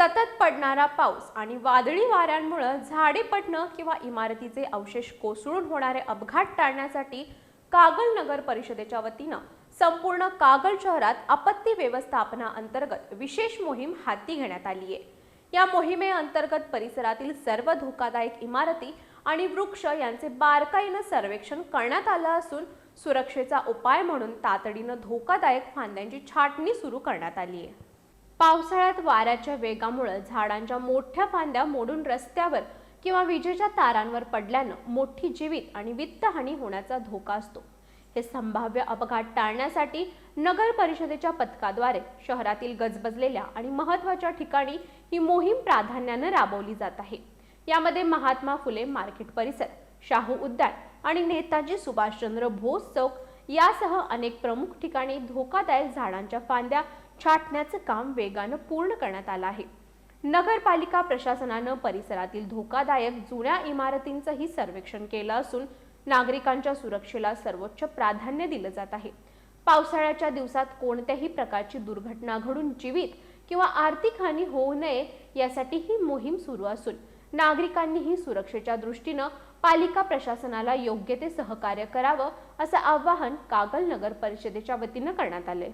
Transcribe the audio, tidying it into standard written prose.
सतत पडणारा पाऊस आणि वादळी वाऱ्यांमुळे झाडे पडणं किंवा इमारतीचे अवशेष कोसळून होणारे अपघात टाळण्यासाठी कागल नगर परिषदेच्या वतीनं संपूर्ण कागल शहरात आपत्ती व्यवस्थापना अंतर्गत विशेष मोहीम हाती घेण्यात आली आहे। या मोहिमेअंतर्गत परिसरातील सर्व धोकादायक इमारती आणि वृक्ष यांचे बारकाईने सर्वेक्षण करण्यात आलं असून सुरक्षेचा उपाय म्हणून तातडीने धोकादायक फांद्यांची छाटणी सुरू करण्यात आली आहे। पावसाळ्यात वाऱ्याच्या वेगामुळे झाडांच्या मोठ्या फांद्या मोडून रस्त्यावर किंवा विजेच्या तारांवर पडल्याने मोठी जीवित आणि वित्तहानी होण्याचा धोका असतो। हे संभाव्य अपघात टाळण्यासाठी नगर परिषदेच्या पथकाद्वारे शहरातील गजबजलेल्या आणि महत्त्वाच्या ठिकाणी ही मोहीम प्राधान्याने राबवली जात आहे। यामध्ये महात्मा फुले मार्केट परिसर, शाहू उद्यान आणि नेताजी सुभाषचंद्र बोस चौक यासह अनेक प्रमुख ठिकाणी धोकादायक झाडांच्या फांद्या छाटण्याचे काम वेगाने पूर्ण करण्यात आले आहे। नगरपालिका प्रशासनाने परिसरातील धोकादायक जुन्या इमारतींचेही सर्वेक्षण केले असून नागरिकांच्या सुरक्षेला सर्वोच्च प्राधान्य दिले जात आहे। पावसाळ्याच्या दिवसात कोणत्याही प्रकारची दुर्घटना घडून जीवित किंवा आर्थिक हानी होऊ नये यासाठी ही मोहीम सुरू असून नागरिकांनीही सुरक्षेच्या दृष्टीने पालिका प्रशासनाला योग्य ते सहकार्य करावे असे आवाहन कागल नगर परिषदेच्या वतीने करण्यात आले।